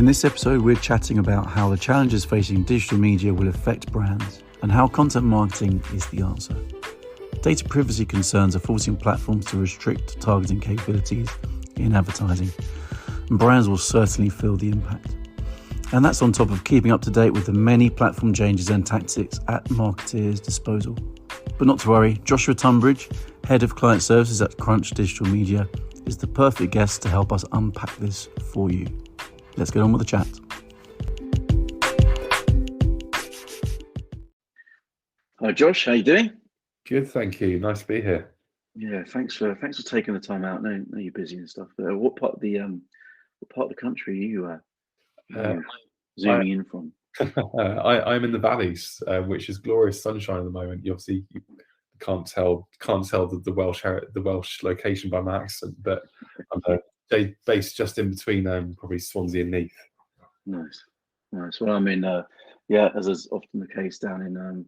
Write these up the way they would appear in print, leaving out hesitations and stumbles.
In this episode, we're chatting about how the challenges facing digital media will affect brands and how content marketing is the answer. Data privacy concerns are forcing platforms to restrict targeting capabilities in advertising, and brands will certainly feel the impact. And that's on top of keeping up to date with the many platform changes and tactics at marketers' disposal. But not to worry, Joshua Tumbridge, Head of Client Services at Crunch Digital Media, is the perfect guest to help us unpack this for you. Let's get on with the chat. Hi Josh, how you doing? Good, thank you. Nice to be here. Yeah, thanks for taking the time out. I know you're busy and stuff. But what part of the country are you zooming in from? I'm in the valleys, which is glorious sunshine at the moment. You obviously can't tell the Welsh location by my accent, but I'm based just in between probably Swansea and Neath. Nice. Well, I'm in as is often the case down in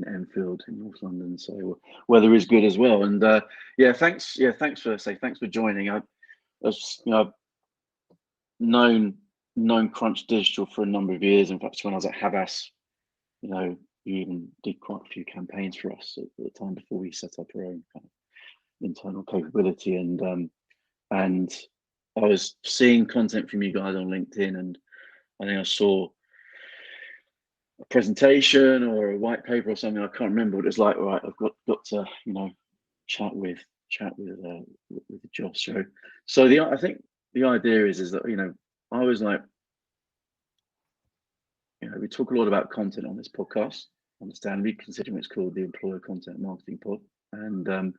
Enfield in North London. So weather is good as well. And thanks for joining. I've known Crunch Digital for a number of years. In fact, when I was at Havas, you even did quite a few campaigns for us at the time before we set up our own kind of internal capability. And I was seeing content from you guys on LinkedIn, and I think I saw a presentation or a white paper or something. I can't remember what it's like. Right, I've got to chat with Josh. So I think the idea is that I was like, we talk a lot about content on this podcast, understandably, considering it's called the Employer Content Marketing Pod. And I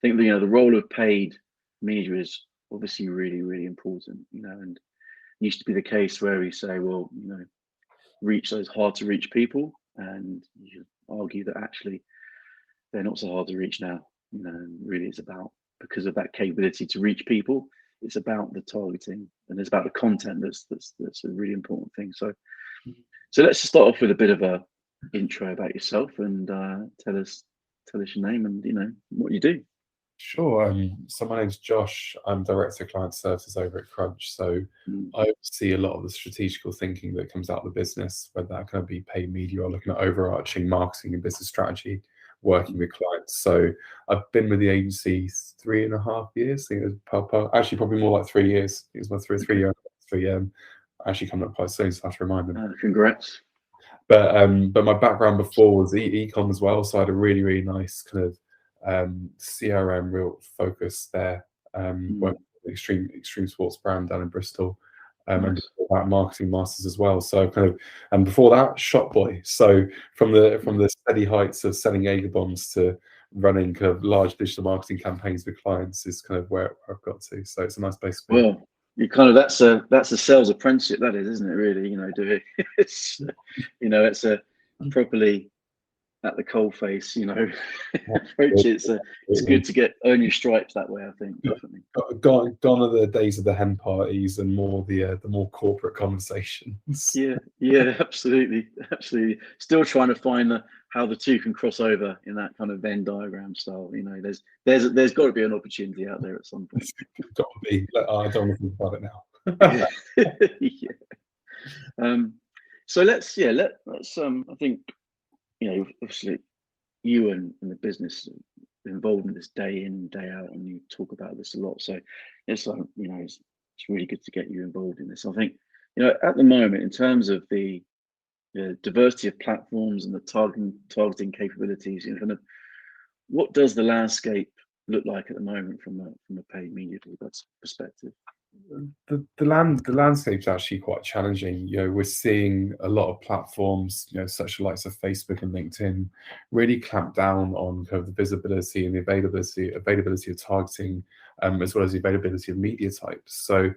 think the role of paid media is obviously really, really important. And it used to be the case where we say, well, reach those hard to reach people, and you argue that actually they're not so hard to reach now. Really it's about, because of that capability to reach people, it's about the targeting and it's about the content that's a really important thing. So let's just start off with a bit of a intro about yourself and tell us your name and what you do. Sure. So my name's Josh. I'm Director of Client Services over at Crunch. So I oversee a lot of the strategical thinking that comes out of the business, whether that can be paid media or looking at overarching marketing and business strategy, working with clients. So I've been with the agency 3.5 years. I think it was actually probably more like 3 years. It was my three year actually coming up quite soon, so I have to remind them. Congrats. But my background before was e-com as well, so I had a really, really nice kind of CRM real focus there. Working with an extreme sports brand down in Bristol, and before that marketing masters as well. So kind of, and before that, shop boy. So from the steady heights of selling Jaeger bombs to running kind of large digital marketing campaigns with clients is kind of where I've got to. So it's a nice place to be. Well, you kind of that's a sales apprenticeship, that is, isn't it? Really, it's it's a properly at the coalface, approach. It's good to earn your stripes that way, I think. Definitely. Gone are the days of the hen parties and more the more corporate conversations. Yeah, absolutely. Still trying to find how the two can cross over in that kind of Venn diagram style. There's got to be an opportunity out there at some point. It's got to be. I don't want to think about it now. Yeah. So let's I think. Obviously, you and the business are involved in this day in, day out, and you talk about this a lot. So it's it's really good to get you involved in this. I think at the moment, in terms of the diversity of platforms and the targeting capabilities, kind of what does the landscape look like at the moment from a paid media perspective? The landscape's actually quite challenging. We're seeing a lot of platforms, such as the likes of Facebook and LinkedIn, really clamp down on kind of the visibility and the availability of targeting, as well as the availability of media types. So,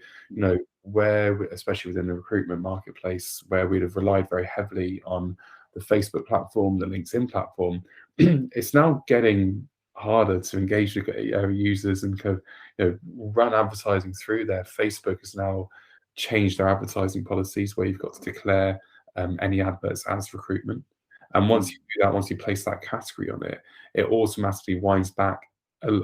where, especially within the recruitment marketplace, where we'd have relied very heavily on the Facebook platform, the LinkedIn platform, it's now getting harder to engage with users and kind of run advertising through there. Facebook has now changed their advertising policies where you've got to declare any adverts as recruitment, and once you do that, once you place that category on it, it automatically winds back a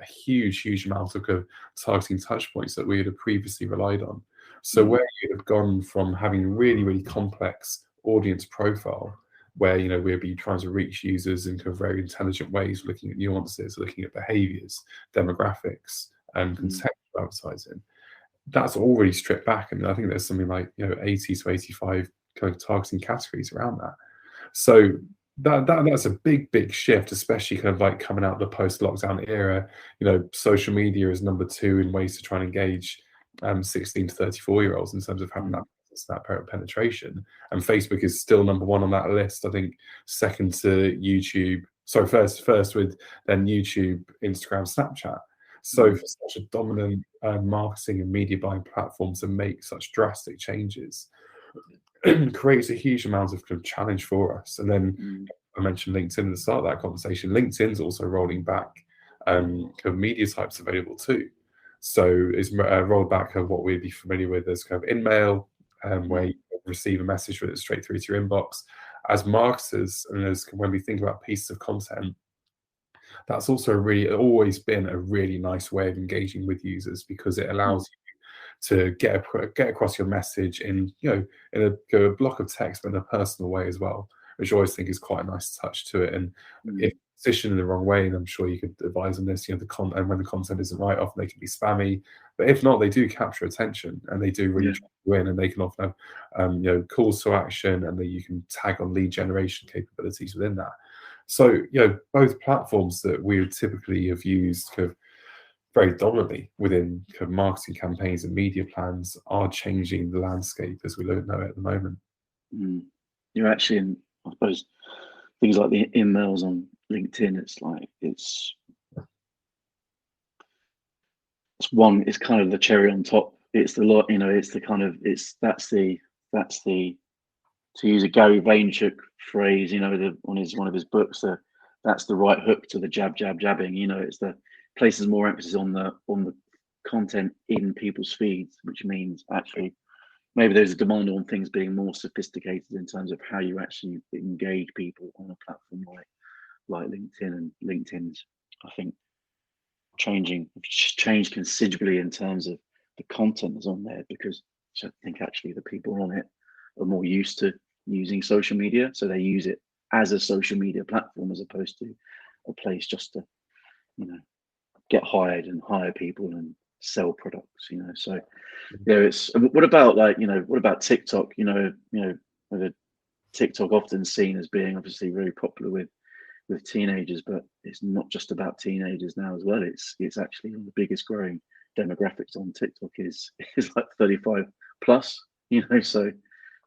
huge amount of targeting touch points that we had previously relied on. So where you have gone from having a really, really complex audience profile, where we'll be trying to reach users in kind of very intelligent ways, looking at nuances, looking at behaviors, demographics, and contextual advertising. That's already stripped back, and I think there's something like 80 to 85 kind of targeting categories around that. So that's a big shift, especially kind of like coming out of the post-lockdown era. Social media is number 2 in ways to try and engage 16 to 34-year-olds in terms of having that penetration, and Facebook is still number 1 on that list. I think second to YouTube. Sorry, first with then YouTube, Instagram, Snapchat. So for such a dominant marketing and media buying platform to make such drastic changes creates a huge amount of kind of challenge for us. And then I mentioned LinkedIn at the start of that conversation. LinkedIn's also rolling back kind of media types available too. So it's rolled back of what we'd be familiar with as kind of in-mail, where you receive a message with it straight through to your inbox. As marketers, and as when we think about pieces of content, that's also always been a really nice way of engaging with users, because it allows you to get across your message in a block of text, but in a personal way as well, which I always think is quite a nice touch to it. And if positioned in the wrong way, and I'm sure you could advise on this, the content, when the content isn't right, often they can be spammy, but if not, they do capture attention, and they do really try to win, and they can often have calls to action, and then you can tag on lead generation capabilities within that. So both platforms that we would typically have used kind of very dominantly within kind of marketing campaigns and media plans are changing the landscape as we know it at the moment. You're actually in, I suppose, things like the emails on LinkedIn. It's kind of the cherry on top. It's the lot, it's the kind of that's the to use a Gary Vaynerchuk phrase, on one of his books, that's the right hook to the jabbing. It's the places more emphasis on the content in people's feeds, which means actually maybe there's a demand on things being more sophisticated in terms of how you actually engage people on a platform like LinkedIn. And LinkedIn's, I think, changed considerably in terms of the content that's on there, because I think actually the people on it are more used to using social media, so they use it as a social media platform as opposed to a place just to get hired and hire people and sell products. So it's what about TikTok? Whether TikTok often seen as being obviously very popular with teenagers, but it's not just about teenagers now as well. It's actually one of the biggest growing demographics on TikTok is like 35 plus. So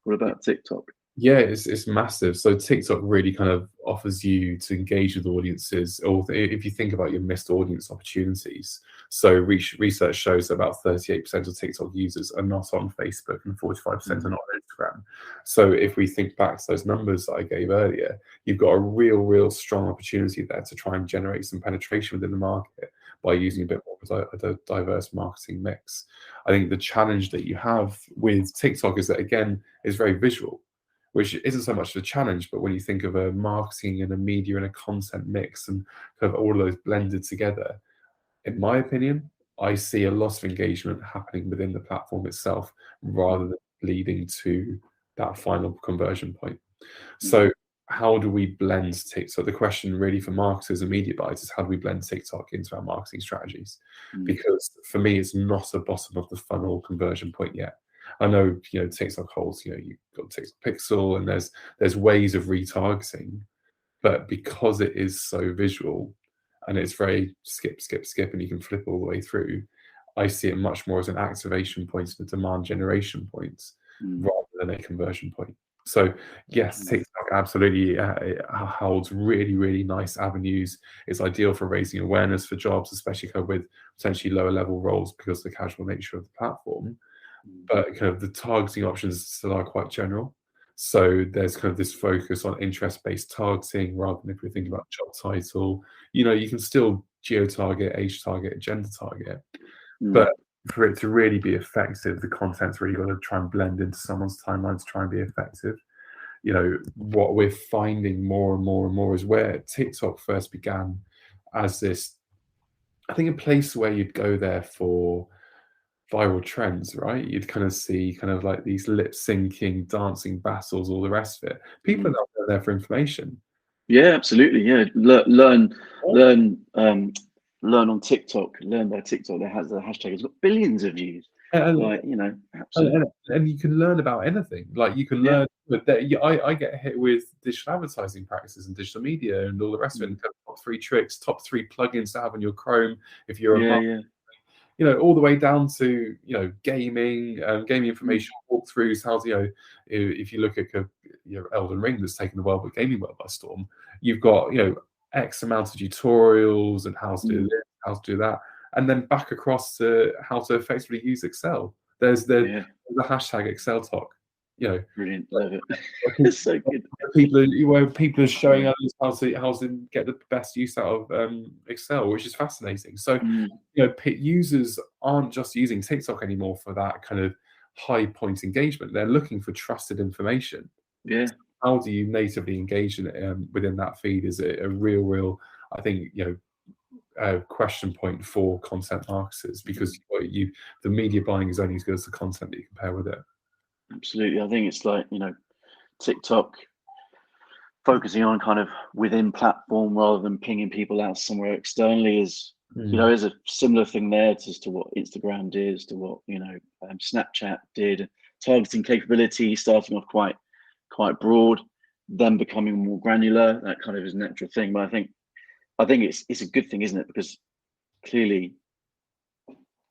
what about TikTok? Yeah, it's massive. So TikTok really kind of offers you to engage with audiences, or if you think about your missed audience opportunities. So research shows that about 38% of TikTok users are not on Facebook and 45% are not on Instagram. So if we think back to those numbers that I gave earlier, you've got a real strong opportunity there to try and generate some penetration within the market by using a bit more of a diverse marketing mix. I think the challenge that you have with TikTok is that, again, it's very visual, which isn't so much of a challenge, but when you think of a marketing and a media and a content mix and kind of all of those blended together, in my opinion, I see a lot of engagement happening within the platform itself rather than leading to that final conversion point. So how do we blend TikTok? So the question really for marketers and media buyers is, how do we blend TikTok into our marketing strategies? Because for me, it's not a bottom of the funnel conversion point yet. I know, TikTok holds, you've got TikTok Pixel, and there's ways of retargeting, but because it is so visual and it's very skip, and you can flip all the way through, I see it much more as an activation point and a demand generation point rather than a conversion point. So yes, TikTok absolutely holds really nice avenues. It's ideal for raising awareness for jobs, especially kind of with potentially lower level roles because of the casual nature of the platform. But kind of the targeting options still are quite general. So there's kind of this focus on interest-based targeting rather than if we think about job title. You can still geo-target, age target, gender target. But for it to really be effective, the content's really got to try and blend into someone's timeline to try and be effective. What we're finding more and more is where TikTok first began as this, I think, a place where you'd go there for viral trends, right? You'd kind of see kind of like these lip syncing, dancing battles, all the rest of it. People are not there for information. Yeah, absolutely. Yeah, learn, learn on TikTok. Learn by TikTok. That has the hashtag. It's got billions of views. And, Like, you know, absolutely. and you can learn about anything. Like you can Yeah. learn. But I get hit with digital advertising practices and digital media and all the rest of it. And top 3 tricks, top 3 plugins to have on your Chrome if you're a Yeah. you know, all the way down to, you know, gaming, gaming information walkthroughs. How to, you know, if you look at Elden Ring that's taken the gaming world by storm, you've got, you know, X amount of tutorials and how to do this, how to do that, and then back across to how to effectively use Excel. There's the hashtag Excel talk. You know, Brilliant, love it. It's so good. People are showing others how to get the best use out of Excel, which is fascinating. So, you know, users aren't just using TikTok anymore for that kind of high point engagement. They're looking for trusted information. Yeah. So how do you natively engage in it within that feed is a real, I think, you know, question point for content marketers, because the media buying is only as good as the content that you compare with it. Absolutely. I think it's like, you know, TikTok focusing on kind of within platform rather than pinging people out somewhere externally is, you know, is a similar thing there to what Instagram did, to what, you know, Snapchat did. Targeting capability starting off quite broad, then becoming more granular. That kind of is a natural thing. But I think it's a good thing, isn't it? Because clearly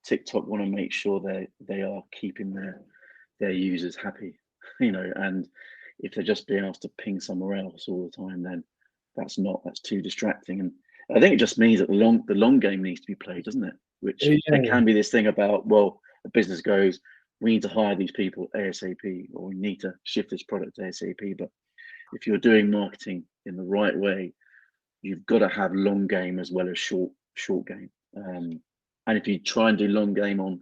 TikTok want to make sure they are keeping their users happy, you know, and if they're just being asked to ping somewhere else all the time, then that's too distracting. And I think it just means that the long game needs to be played, doesn't it? Which there can be this thing about, well, a business goes, we need to hire these people ASAP, or we need to shift this product ASAP. But if you're doing marketing in the right way, you've got to have long game as well as short game. And if you try and do long game on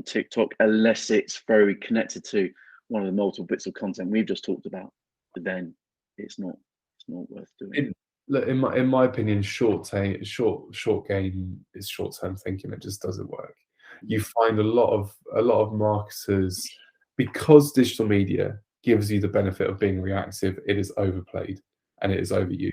TikTok, unless it's very connected to one of the multiple bits of content we've just talked about, then it's not worth doing. In my opinion, short game is short-term thinking. It just doesn't work. You find a lot of marketers, because digital media gives you the benefit of being reactive, it is overplayed and it is overused.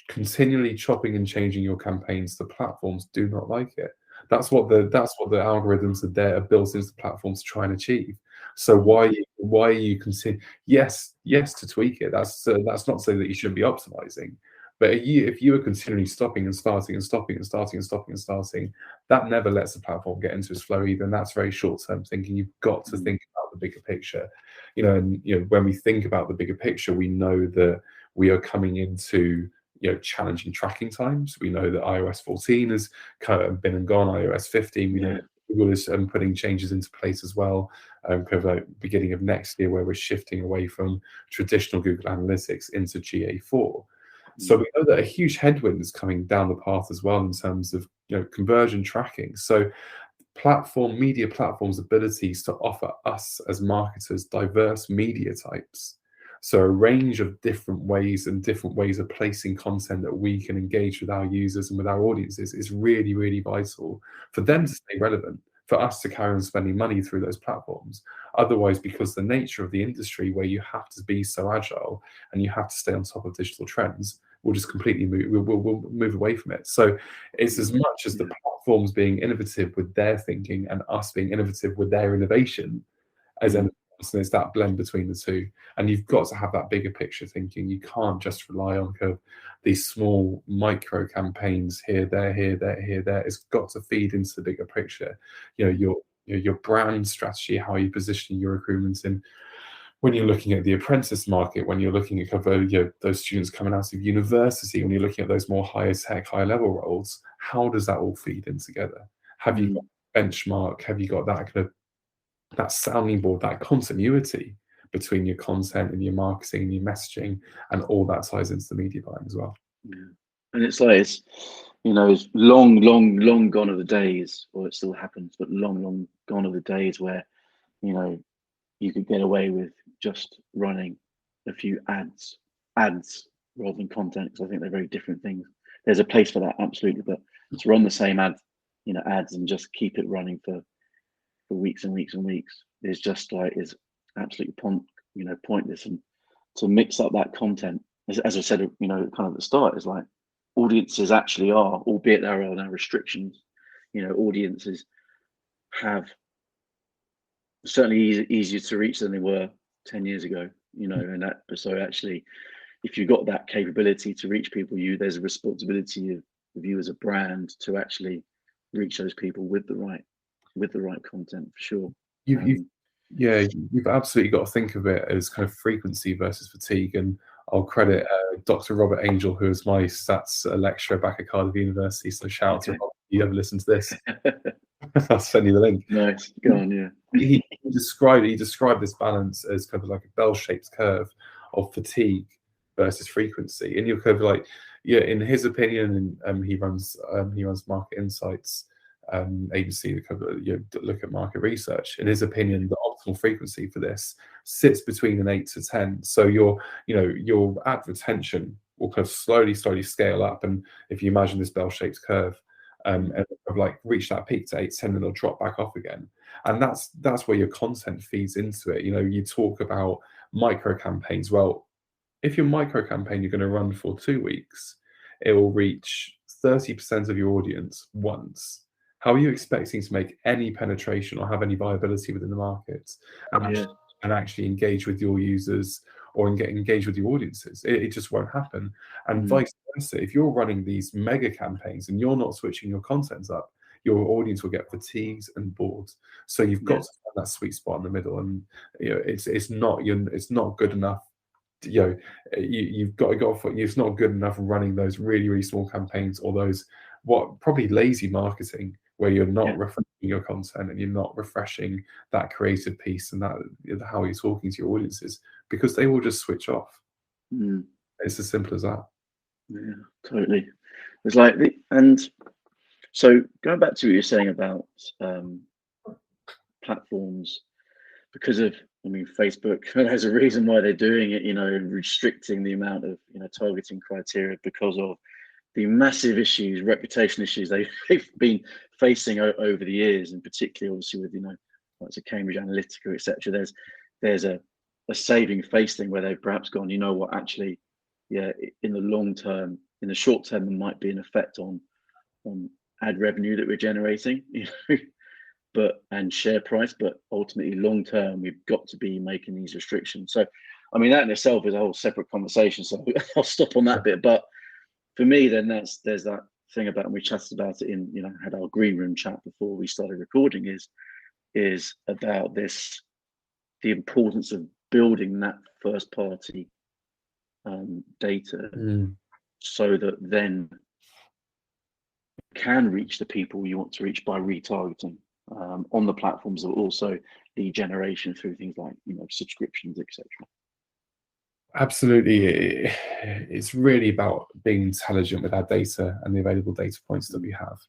Continually chopping and changing your campaigns, the platforms do not like it. That's what the algorithms are built into the platforms to try and achieve. So why are you considering? Yes, to tweak it. That's not to say that you shouldn't be optimizing, but if you are continually stopping and starting and stopping and starting and stopping and starting, that never lets the platform get into its flow either. And that's very short-term thinking. You've got to think about the bigger picture, you know. And you know, when we think about the bigger picture, we know that we are coming into, you know, challenging tracking times. We know that iOS 14 has kind of been and gone. iOS 15, we know that Google is putting changes into place as well. Kind of like beginning of next year, where we're shifting away from traditional Google Analytics into GA4. So we know that a huge headwind is coming down the path as well in terms of, you know, conversion tracking. So media platforms' abilities to offer us as marketers diverse media types. So a range of different ways of placing content that we can engage with our users and with our audiences is really, really vital for them to stay relevant, for us to carry on spending money through those platforms. Otherwise, because the nature of the industry, where you have to be so agile and you have to stay on top of digital trends, we'll just completely we'll move away from it. So it's as much as the platforms being innovative with their thinking and us being innovative with their innovation as anything else. And it's that blend between the two. And you've got to have that bigger picture thinking. You can't just rely on kind of these small micro campaigns here, there, here, there, here, there. It's got to feed into the bigger picture. You know, your brand strategy, how you position your recruitment in. When you're looking at the apprentice market, when you're looking at those students coming out of university, when you're looking at those more higher tech, higher level roles, how does that all feed in together? Have you got benchmark? Have you got that kind of that sounding board, that continuity between your content and your marketing and your messaging, and all that ties into the media buying as well? Yeah. And it's like, you know, it's long gone are the days, or it still happens, but long gone are the days where, you know, you could get away with just running a few ads rather than content, because I think they're very different things. There's a place for that, absolutely, but to run the same ads and just keep it running for for weeks and weeks and weeks is just like is absolutely pointless. And to mix up that content, as I said, kind of at the start, is like audiences actually are, albeit there are now restrictions. Audiences have certainly easier to reach than they were 10 years ago. And that so actually, if you've got that capability to reach people, there's a responsibility of you as a brand to actually reach those people with the right content, for sure. You've absolutely got to think of it as kind of frequency versus fatigue. And I'll credit Dr. Robert Angel, who was my stats lecturer back at Cardiff University. So shout out to Robert if you ever listen to this. I'll send you the link. Nice, go on, yeah. He described this balance as kind of like a bell-shaped curve of fatigue versus frequency. And you're kind of like, in his opinion, and he runs Market Insights agency that look at market research. In his opinion, the optimal frequency for this sits between an 8 to 10. So your ad retention will kind of slowly scale up. And if you imagine this bell-shaped curve, and like reach that peak to 8 to 10, and it'll drop back off again. And that's where your content feeds into it. You talk about micro campaigns. Well, if your micro campaign you're going to run for 2 weeks, it will reach 30% of your audience once. How are you expecting to make any penetration or have any viability within the market and actually engage with your users or engage with your audiences? It just won't happen. And vice versa, if you're running these mega campaigns and you're not switching your content up, your audience will get fatigued and bored. So you've got to find that sweet spot in the middle. And it's not good enough. You've got to go for. It's not good enough running those really, really small campaigns or those probably lazy marketing, where you're not refreshing your content and you're not refreshing that creative piece and that how you're talking to your audiences, because they will just switch off. It's as simple as that. Yeah, totally. It's like and so going back to what you're saying about platforms, because of Facebook, there's a reason why they're doing it, restricting the amount of targeting criteria because of the massive issues, reputation issues they've been facing over the years, and particularly obviously with like Cambridge Analytica, etc. There's a saving face thing where they've perhaps gone, actually, in the long term, in the short term, there might be an effect on ad revenue that we're generating, and share price, but ultimately long term, we've got to be making these restrictions. So, that in itself is a whole separate conversation. So I'll stop on that bit, but. For me, then there's that thing about, and we chatted about it in, had our green room chat before we started recording, is about the importance of building that first party data so that then you can reach the people you want to reach by retargeting on the platforms, but also lead generation through things like, subscriptions, etc. Absolutely. It's really about being intelligent with our data and the available data points that we have.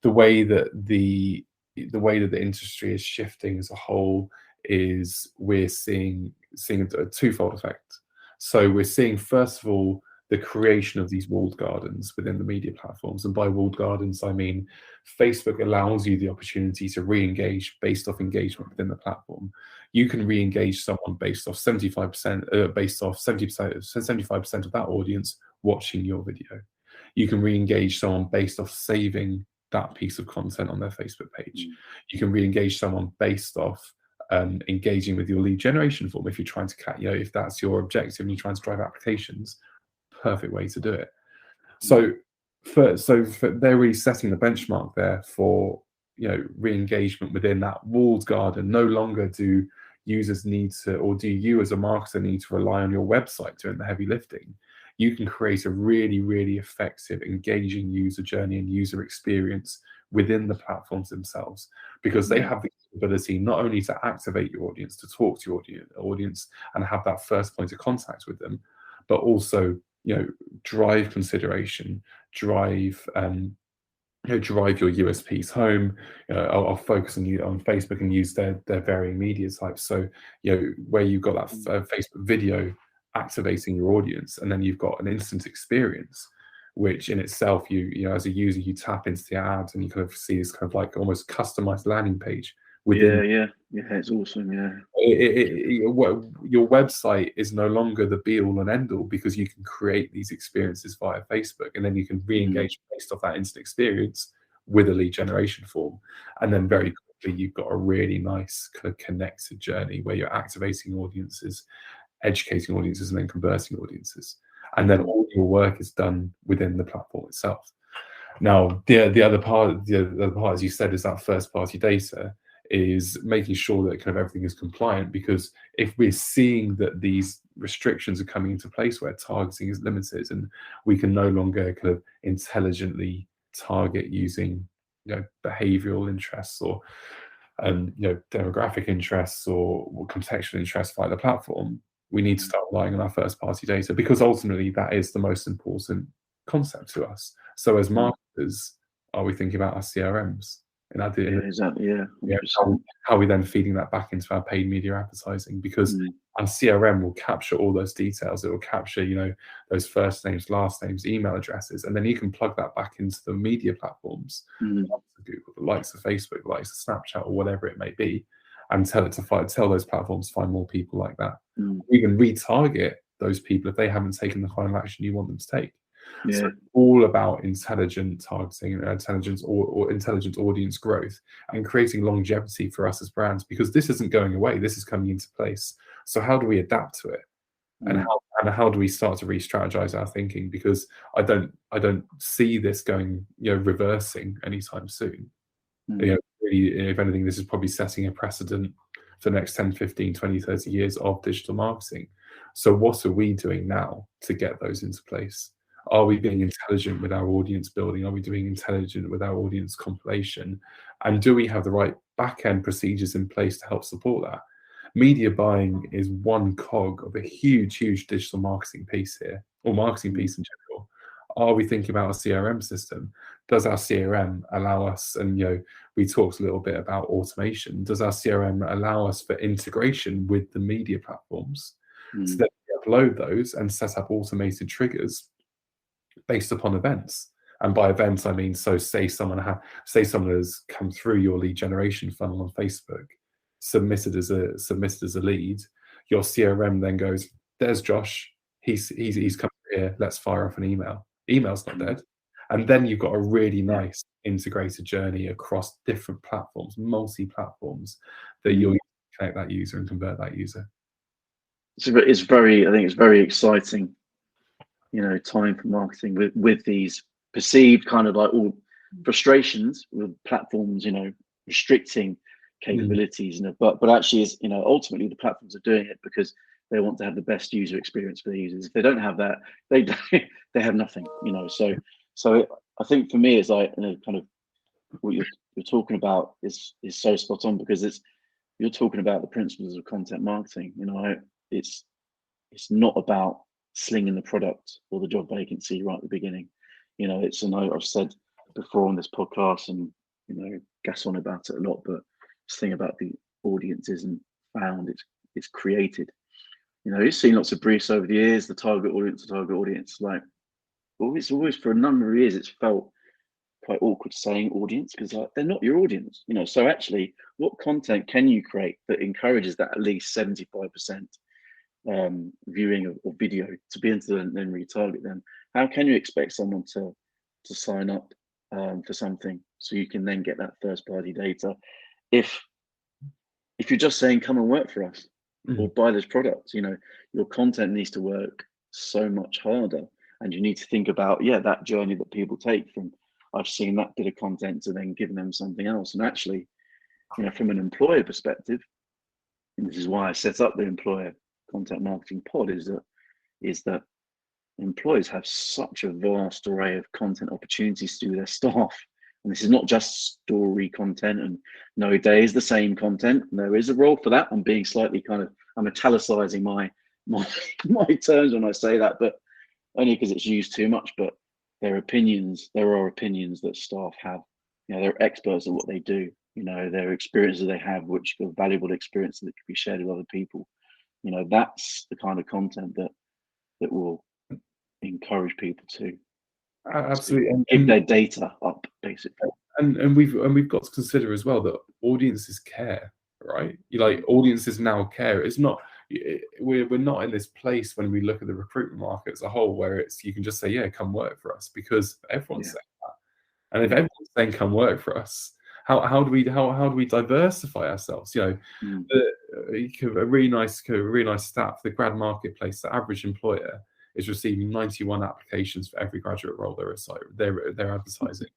The way that the industry is shifting as a whole is we're seeing a twofold effect. So we're seeing, first of all, the creation of these walled gardens within the media platforms. And by walled gardens, I mean Facebook allows you the opportunity to re-engage based off engagement within the platform. You can re-engage someone based off 75%, based off 75% of that audience watching your video. You can re-engage someone based off saving that piece of content on their Facebook page. You can re-engage someone based off engaging with your lead generation form if you're trying to if that's your objective and you're trying to drive applications. Perfect way to do it. So they're really setting the benchmark there for re-engagement within that walled garden. No longer do users need to, or do you as a marketer need to rely on your website doing the heavy lifting. You can create a really, really effective, engaging user journey and user experience within the platforms themselves, because they have the ability not only to activate your audience, to talk to your audience and have that first point of contact with them, but also drive consideration, drive your USPs home. I'll focus on Facebook and use their varying media types. So where you've got that Facebook video activating your audience, and then you've got an instant experience, which in itself you as a user you tap into the ads and you kind of see this kind of like almost customized landing page within. Yeah, it's awesome. Yeah. Your website is no longer the be all and end all, because you can create these experiences via Facebook, and then you can re-engage based off that instant experience with a lead generation form. And then very quickly, you've got a really nice kind of connected journey where you're activating audiences, educating audiences, and then converting audiences. And then all your work is done within the platform itself. Now, the other part, as you said, is that first party data, is making sure that kind of everything is compliant, because if we're seeing that these restrictions are coming into place where targeting is limited and we can no longer kind of intelligently target using, behavioral interests or demographic interests or contextual interests via the platform, we need to start relying on our first party data, because ultimately that is the most important concept to us. So as marketers, are we thinking about our CRMs and Exactly. Yeah. 100%. how are we then feeding that back into our paid media advertising? Because our CRM will capture all those details. It will capture, those first names, last names, email addresses, and then you can plug that back into the media platforms, the likes of Google, the likes of Facebook, the likes of Snapchat, or whatever it may be, and tell those platforms to find more people like that. Even retarget those people if they haven't taken the final action you want them to take. Yeah. So it's all about intelligent targeting and intelligent or intelligent audience growth and creating longevity for us as brands, because this isn't going away. This is coming into place. So how do we adapt to it? And how do we start to re-strategize our thinking? Because I don't see this going, reversing anytime soon. Really, if anything, this is probably setting a precedent for the next 10, 15, 20, 30 years of digital marketing. So what are we doing now to get those into place? Are we being intelligent with our audience building? Are we being intelligent with our audience compilation? And do we have the right back-end procedures in place to help support that? Media buying is one cog of a huge, huge digital marketing piece here, or marketing piece in general. Are we thinking about a CRM system? Does our CRM allow us, and we talked a little bit about automation, does our CRM allow us for integration with the media platforms? So that we upload those and set up automated triggers based upon events. And by events, I mean, so say someone has come through your lead generation funnel on Facebook, submitted as a lead, your CRM then goes, there's Josh, he's come here, let's fire off an email. Email's not dead. And then you've got a really nice integrated journey across different platforms, multi-platforms, that you'll connect that user and convert that user. I think it's very exciting, time for marketing with these perceived kind of like all frustrations with platforms, restricting capabilities, but actually is, ultimately the platforms are doing it because they want to have the best user experience for the users. If they don't have that, they have nothing, So I think for me, it's like, kind of what you're talking about is so spot on, because you're talking about the principles of content marketing. It's not about slinging the product or the job vacancy right at the beginning. I've said before on this podcast, and gas on about it a lot, but this thing about the audience isn't found; it's created. You've seen lots of briefs over the years. The target audience, like it's always for a number of years, it's felt quite awkward saying audience, because they're not your audience. So actually, what content can you create that encourages that at least 75% viewing of video to be into and then retarget them? How can you expect someone to sign up for something so you can then get that first party data if you're just saying come and work for us or buy this product? Your content needs to work so much harder, and you need to think about that journey that people take from I've seen that bit of content to then giving them something else. And actually, from an employer perspective, and this is why I set up the employer content marketing pod, is that employers have such a vast array of content opportunities to do their staff. And this is not just story content, and no day is the same content. And there is a role for that. I'm being slightly I'm italicizing my terms when I say that, but only because it's used too much. But there are opinions that staff have. They're experts at what they do. Their experiences they have, which are valuable experiences that can be shared with other people. That's the kind of content that will encourage people to absolutely give their data up, basically. And we've got to consider as well that audiences care, right? Audiences now care. It's not we're not in this place when we look at the recruitment market as a whole where it's you can just say, yeah, come work for us, because everyone's saying that. And if everyone's saying come work for us, how do we diversify ourselves? A really nice stat for the grad marketplace. The average employer is receiving 91 applications for every graduate role they're advertising.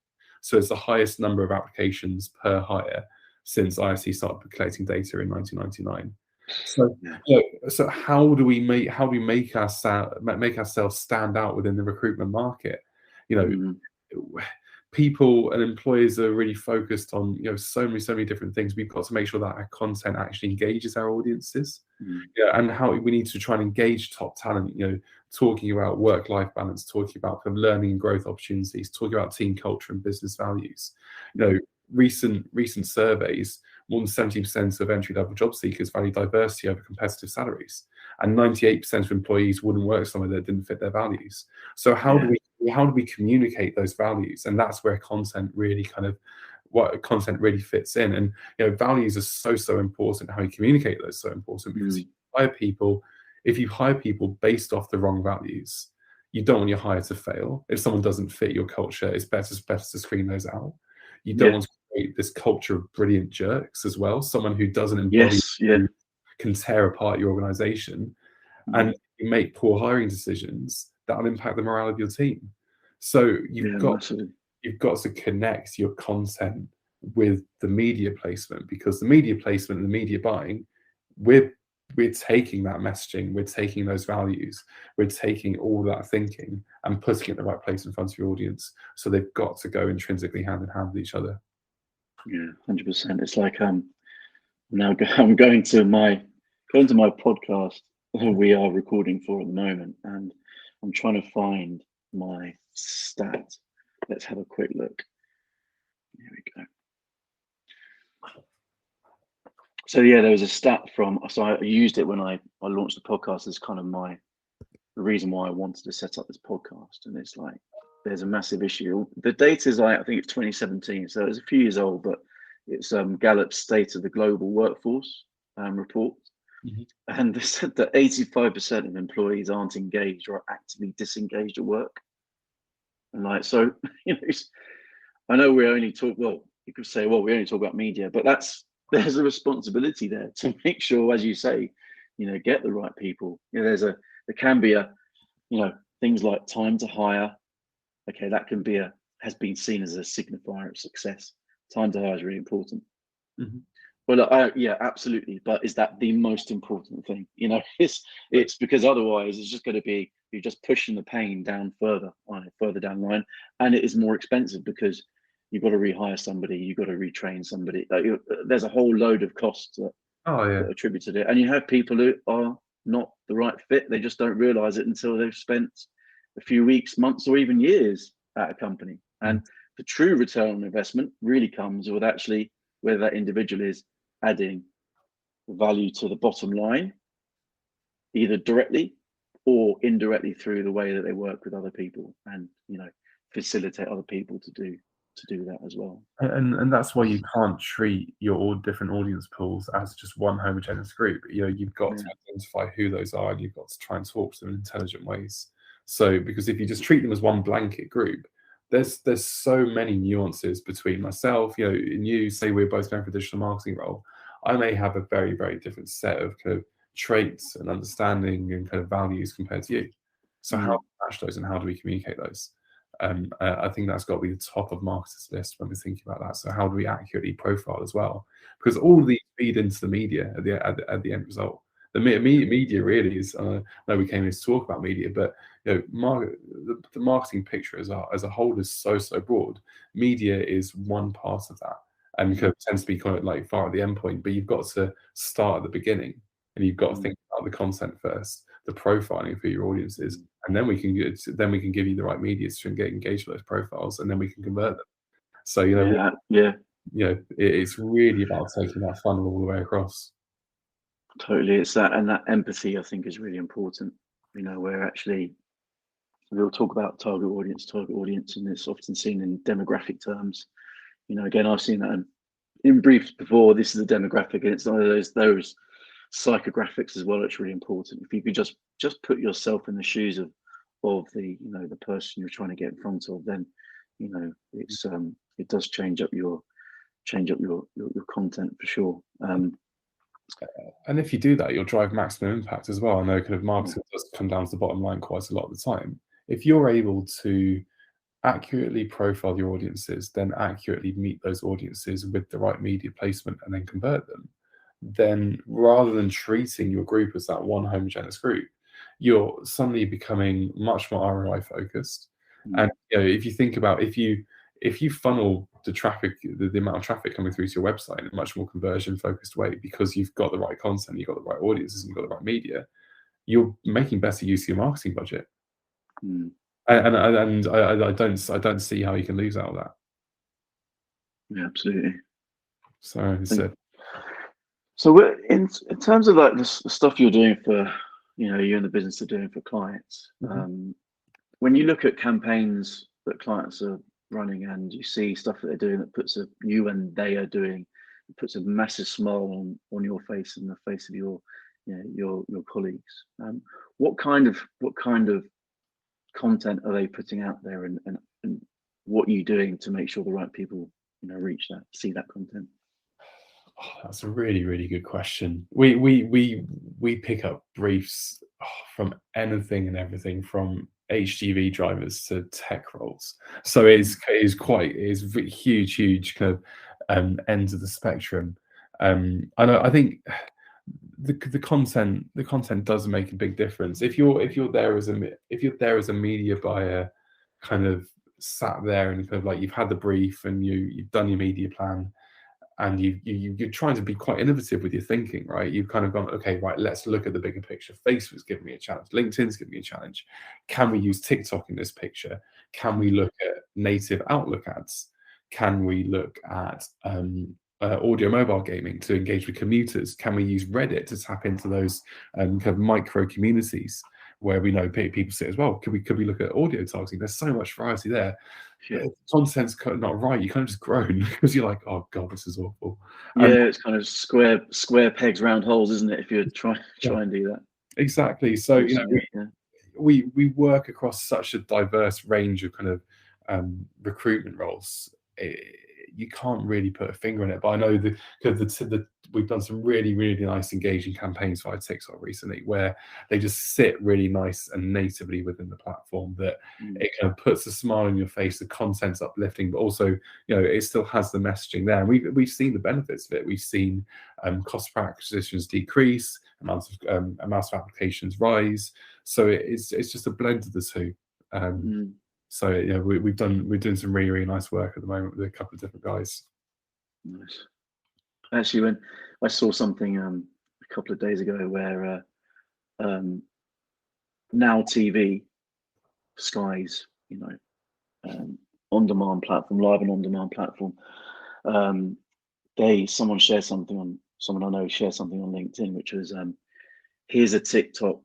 So it's the highest number of applications per hire since ISC started collecting data in 1999. So how do we make ourselves stand out within the recruitment market? People and employers are really focused on so many different things. We've got to make sure that our content actually engages our audiences, and how we need to try and engage top talent. Talking about work-life balance, talking about kind of learning and growth opportunities, talking about team culture and business values. Recent surveys, more than 70% of entry-level job seekers value diversity over competitive salaries, and 98% of employees wouldn't work somewhere that didn't fit their values. So how do we communicate those values? And that's where content really fits in. And values are so important. How you communicate those is so important, because if you hire people based off the wrong values, you don't want your hire to fail. If someone doesn't fit your culture, it's better to screen those out. You don't want to create this culture of brilliant jerks as well. Someone who doesn't embody can tear apart your organization, and you make poor hiring decisions that will impact the morale of your team. So you've got to connect your content with the media placement, because the media placement and the media buying, we're taking that messaging, we're taking those values, we're taking all that thinking and putting it in the right place in front of your audience. So they've got to go intrinsically hand in hand with each other. Yeah, 100%. It's like now I'm going to my podcast we are recording for at the moment, and I'm trying to find my stat. Let's have a quick look. Here we go. So there was a stat so I used it when I launched the podcast as kind of the reason why I wanted to set up this podcast. And it's like, there's a massive issue. The data is I think it's 2017, so it's a few years old, but it's Gallup's State of the Global Workforce report. And they said that 85% of employees aren't engaged or are actively disengaged at work. And so, I know we only talk, you could say, we only talk about media, but there's a responsibility there to make sure, as you say, get the right people. There can be things like time to hire. Okay, that has been seen as a signifier of success. Time to hire is really important. Well, absolutely. But is that the most important thing? It's because otherwise it's just going to be, you're just pushing the pain down further down the line, and it is more expensive because you've got to rehire somebody, you've got to retrain somebody. There's a whole load of costs that are attributed to it, and you have people who are not the right fit. They just don't realize it until they've spent a few weeks, months, or even years at a company. And the true return on investment really comes with actually whether that individual is adding value to the bottom line, either directly or indirectly through the way that they work with other people, and facilitate other people to do that as well. And that's why you can't treat your different audience pools as just one homogeneous group. You've got to identify who those are, and you've got to try and talk to them in intelligent ways. So, because if you just treat them as one blanket group, there's so many nuances between myself, and you. Say we're both going for a digital marketing role, I may have a very, very different set of kind of traits and understanding and kind of values compared to you. So how do we match those, and how do we communicate those? I think that's got to be the top of marketers' list when we're thinking about that. So how do we accurately profile as well? Because all of these feed into the media at the end result. The media really is. I know we came here to talk about media, but the marketing picture as a whole is so broad. Media is one part of that, and tends to be kind of like far at the end point. But you've got to start at the beginning, and you've got to think about the content first, the profiling for your audiences, and then we can give you the right media to get engaged with those profiles, and then we can convert them. So it's really about taking that funnel all the way across. Totally, it's that, and that empathy I think is really important. Where actually we'll talk about target audience, and it's often seen in demographic terms. again, I've seen that in briefs before. This is the demographic, and it's one of those psychographics as well. It's really important. If you could just put yourself in the shoes of the the person you're trying to get in front of, then it's it does change up your content for sure. And if you do that, you'll drive maximum impact as well. I know kind of marketing does come down to the bottom line quite a lot of the time. If you're able to accurately profile your audiences, then accurately meet those audiences with the right media placement and then convert them, then rather than treating your group as that one homogeneous group, you're suddenly becoming much more ROI focused. And if you think about if you funnel the traffic, the amount of traffic coming through to your website in a much more conversion focused way, because you've got the right content, you've got the right audiences, and you've got the right media, you're making better use of your marketing budget. And I don't see how you can lose out of that. Yeah, absolutely. So in terms of like the stuff you're doing for you and the business are doing for clients, when you look at campaigns that clients are running and you see stuff that they're doing that puts they are doing, it puts a massive smile on your face and the face of your colleagues. What kind of content are they putting out there, and what are you doing to make sure the right people see that content? Oh, that's a really, really good question. We pick up briefs from anything and everything, from HGV drivers to tech roles. So it's huge kind of ends of the spectrum. I think the content does make a big difference. If you're there as a media buyer, kind of sat there and kind of like you've had the brief and you've done your media plan, and you're trying to be quite innovative with your thinking, right? You've kind of gone, okay, right, let's look at the bigger picture. Facebook's giving me a challenge. LinkedIn's giving me a challenge. Can we use TikTok in this picture? Can we look at native Outlook ads? Can we look at audio mobile gaming to engage with commuters? Can we use Reddit to tap into those kind of micro communities where we know people sit as well? Could we look at audio targeting? There's so much variety there. Yeah. Content's not right. You kind of just groan because you're like, oh god, this is awful. It's kind of square pegs, round holes, isn't it? If you try and do that. Exactly. So we work across such a diverse range of kind of recruitment roles. You can't really put a finger on it, but I know we've done some really, really nice engaging campaigns via TikTok recently, where they just sit really nice and natively within the platform, that it kind of puts a smile on your face. The content's uplifting, but also it still has the messaging there. And we've seen the benefits of it. We've seen cost per acquisitions decrease, amounts of applications rise. So it's just a blend of the two. So we're doing some really, really nice work at the moment with a couple of different guys. Nice. Actually, when I saw something a couple of days ago where Now TV, Sky's on-demand platform, live and on-demand platform, someone shared something someone I know shared something on LinkedIn, which was here's a TikTok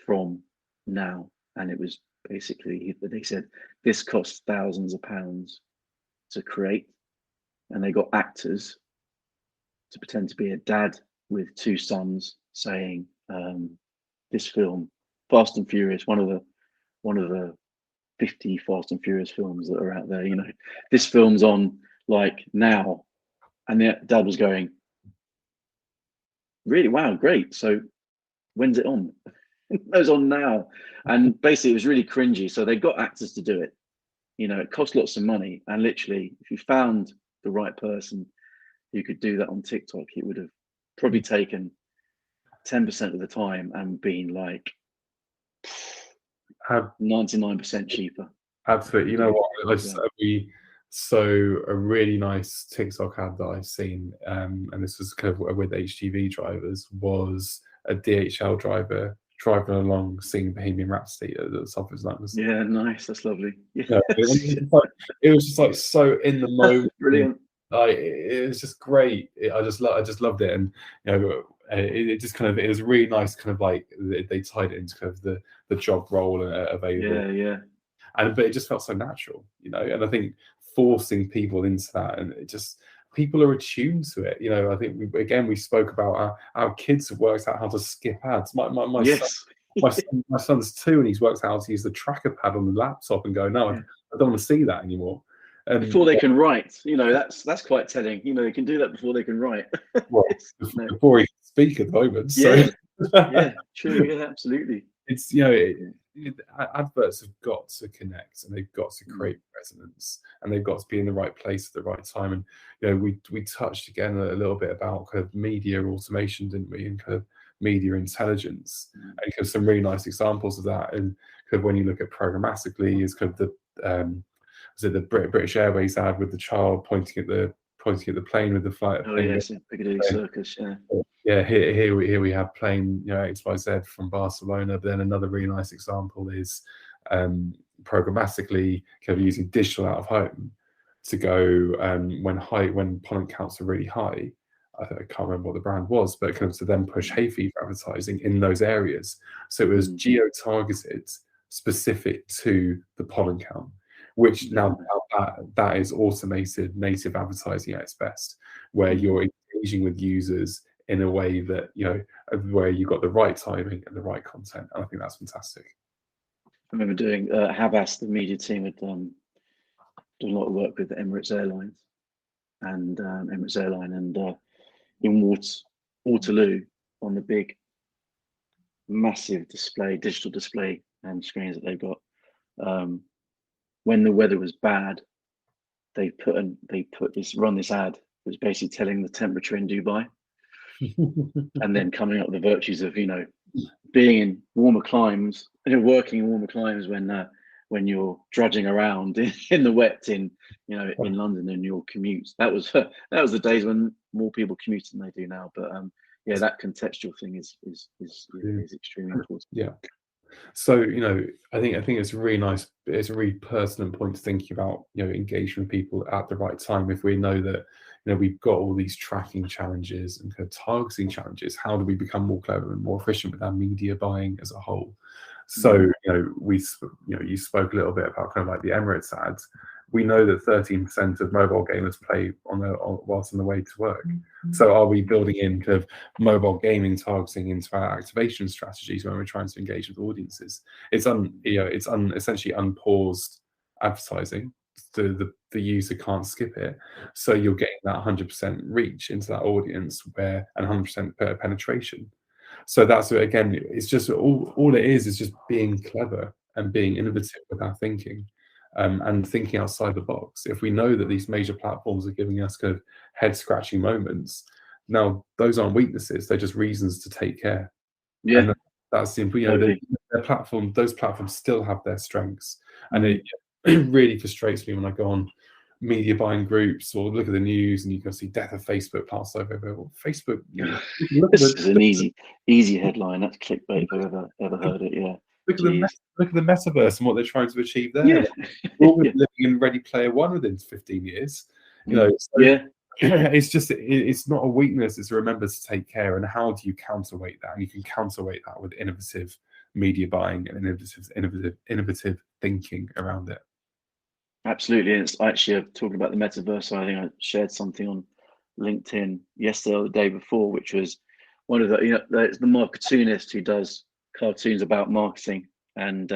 from Now, and it was basically, they said this costs thousands of pounds to create, and they got actors to pretend to be a dad with two sons saying this film, Fast and Furious, one of the 50 Fast and Furious films that are out there, this film's on like now, and the dad was going, really, wow, great, so when's it on? It was on now. And basically it was really cringy, so they got actors to do it. It cost lots of money, and literally if you found the right person who could do that on TikTok, it would have probably taken 10% of the time and been like 99% cheaper. Absolutely. You know what? So a really nice TikTok ad that I've seen, and this was kind of with HGV drivers, was a DHL driver driving along singing Bohemian Rhapsody at the top of his lungs. Yeah, nice. That's lovely. Yeah. It was just like so in the moment. Brilliant. It was just great. I just loved it, and it just kind of, it was really nice. Kind of like they tied it into kind of the job role available. Yeah. But it just felt so natural, and I think forcing people into that, and it just people are attuned to it. I think we spoke about our kids have worked out how to skip ads. My son, Yes. my son's 2, and he's worked out how to use the tracker pad on the laptop and go, no, I don't want to see that anymore. Before they can write, that's quite telling. They can do that before they can write. Well, before he can speak at the moment. Yeah, so. yeah, true. Yeah, absolutely. It's adverts have got to connect, and they've got to create resonance, and they've got to be in the right place at the right time. And we touched again a little bit about kind of media automation, didn't we, and kind of media intelligence, and kind of some really nice examples of that. And kind of when you look at programmatically, is kind of the British Airways ad with the child pointing at the plane with the flight. Oh yes, Piccadilly Circus. Yeah. Yeah, here we have plane XYZ from Barcelona. But then another really nice example is programmatically kind of using digital out of home to go when pollen counts are really high. I can't remember what the brand was, but kind of to then push hay fever advertising in those areas. So it was geo-targeted, specific to the pollen count, which now that is automated native advertising at its best, where you're engaging with users in a way that where you got the right timing and the right content. And I think that's fantastic. I remember doing Havas, the media team, had done a lot of work with Emirates Airlines and Emirates Airline, and in Waterloo on the big, massive digital display and screens that they've got. When the weather was bad, they run this ad that was basically telling the temperature in Dubai. And then coming up with the virtues of being in warmer climes, working in warmer climes when you're drudging around in the wet in London in your commutes. That was the days when more people commuted than they do now. But that contextual thing is extremely important. Yeah. So I think it's really nice. It's a really pertinent point to thinking about engaging with people at the right time. If we know that we've got all these tracking challenges and kind of targeting challenges, how do we become more clever and more efficient with our media buying as a whole? So you spoke a little bit about kind of like the Emirates ads. We know that 13% of mobile gamers play whilst on the way to work. So are we building in kind of mobile gaming targeting into our activation strategies when we're trying to engage with audiences? It's essentially unpaused advertising. The user can't skip it. So you're getting that 100% reach into that audience and 100% penetration. So that's, again, it's just all it is just being clever and being innovative with our thinking. And thinking outside the box. If we know that these major platforms are giving us kind of head-scratching moments, now those aren't weaknesses; they're just reasons to take care. Yeah, and that's simple. Those platforms still have their strengths, and it really frustrates me when I go on media buying groups or look at the news and you can see death of Facebook passed over. Well, Facebook, this is an easy headline. That's clickbait if I've ever heard it. Yeah. Look at the metaverse and what they're trying to achieve there. Yeah. We're all living in Ready Player One within 15 years. It's not a weakness. It's a remember to take care. And how do you counterweight that? And you can counterweight that with innovative media buying and innovative thinking around it. Absolutely. And it's actually talking about the metaverse. I think I shared something on LinkedIn yesterday or the day before, which was one of the it's the cartoonist who does cartoons about marketing, and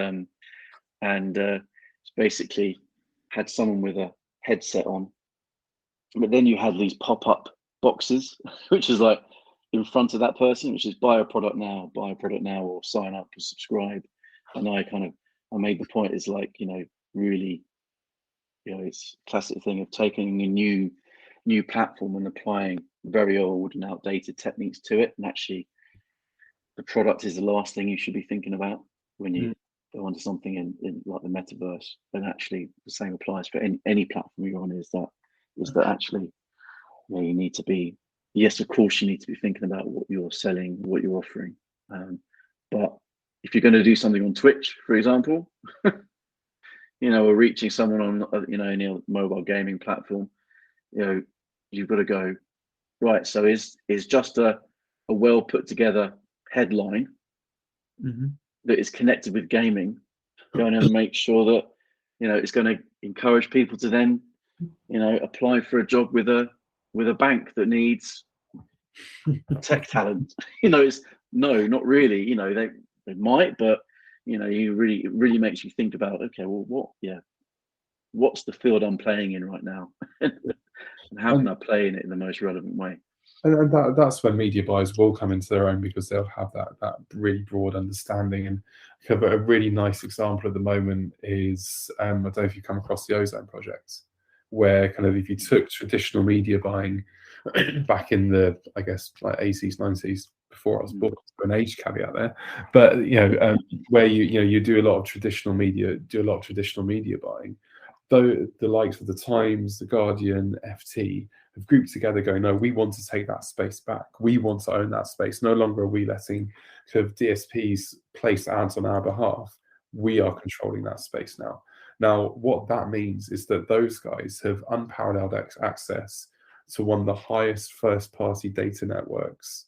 basically had someone with a headset on, but then you had these pop-up boxes which is like in front of that person, which is buy a product now, or sign up or subscribe. And I made the point, is like really it's a classic thing of taking a new platform and applying very old and outdated techniques to it, and actually the product is the last thing you should be thinking about when you go onto something in like the metaverse. And actually the same applies for any platform you're on, is that actually you need to be, yes, of course you need to be thinking about what you're selling, what you're offering. But if you're going to do something on Twitch, for example, or reaching someone on any mobile gaming platform, you've got to go, right, so is just a well put together headline that is connected with gaming going to make sure that it's going to encourage people to then apply for a job with a bank that needs tech talent. It's no, not really. They might, but it really makes you think about, okay, well, what's the field I'm playing in right now, and how can I play in it in the most relevant way? And that's when media buyers will come into their own, because they'll have that really broad understanding. And a really nice example at the moment is, I don't know if you come across the Ozone Project, where kind of if you took traditional media buying back in the, I guess, like 80s, 90s, before I was born, an age caveat there, but where you do a lot of traditional media buying, though the likes of the Times, the Guardian, FT have grouped together going, no, we want to take that space back. We want to own that space. No longer are we letting kind of DSPs place ads on our behalf. We are controlling that space now. Now, what that means is that those guys have unparalleled access to one of the highest first-party data networks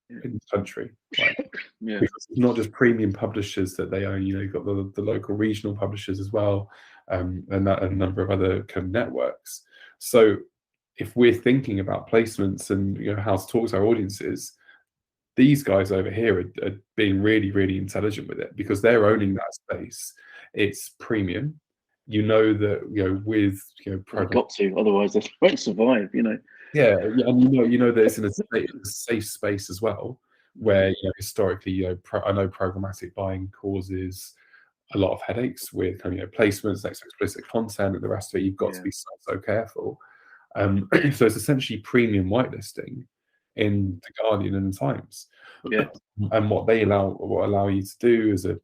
in the country. Right? Yeah. Because it's not just premium publishers that they own. You've got the local regional publishers as well, and a number of other kind of networks. So if we're thinking about placements and how to talk to our audiences, these guys over here are being really, really intelligent with it, because they're owning that space. It's premium. That with They've got to, otherwise they won't survive. Yeah, and that it's in a safe space as well, where historically, I know programmatic buying causes a lot of headaches with placements, next explicit content, and the rest of it. You've got to be so careful. So it's essentially premium whitelisting in the Guardian and the Times. Yeah. And what allow you to do as a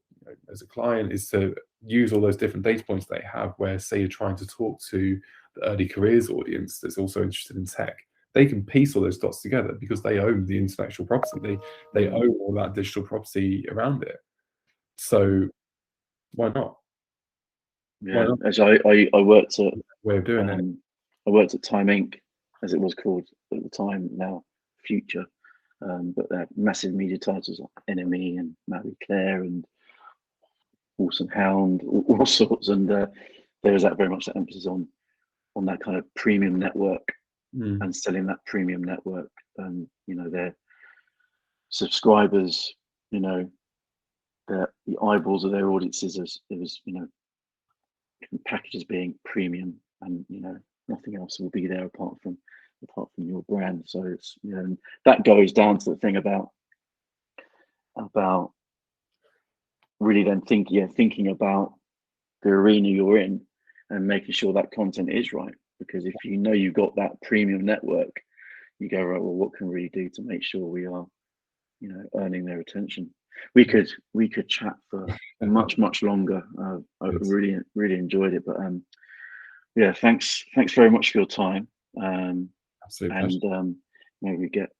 client is to use all those different data points they have, where say you're trying to talk to the early careers audience that's also interested in tech. They can piece all those dots together because they own the intellectual property. They own all that digital property around it. So why not? Yeah. As I worked at way of doing it. I worked at Time Inc., as it was called at the time, now Future. But they're massive media titles like NME and Marie Claire and Horse and Hound, all sorts. And there was very much that emphasis on that kind of premium network and selling that premium network. Their subscribers, the eyeballs of their audiences, it was packages being premium, and nothing else will be there apart from your brand. So it's that goes down to the thing about really then thinking about the arena you're in and making sure that content is right. Because if you've got that premium network, you go, right, well, what can we really do to make sure we are earning their attention? We could chat for much longer. I really enjoyed it, but thanks very much for your time. Absolutely. And maybe we get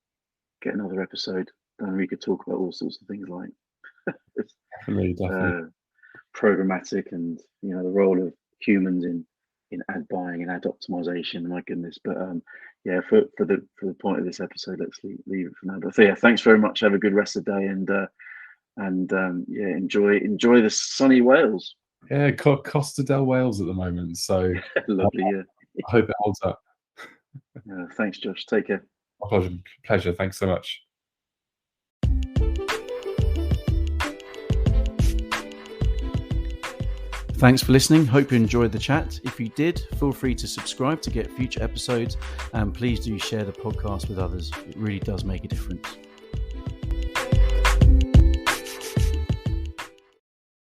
another episode and we could talk about all sorts of things like definitely. Programmatic and the role of humans in ad buying and ad optimization. My goodness. But for the point of this episode, let's leave it for now. But thanks very much. Have a good rest of the day, and enjoy the sunny Wales. Yeah, Costa del Wales at the moment. So lovely. I hope it holds up. Thanks, Josh. Take care. My pleasure. Thanks so much. Thanks for listening. Hope you enjoyed the chat. If you did, feel free to subscribe to get future episodes, and please do share the podcast with others. It really does make a difference.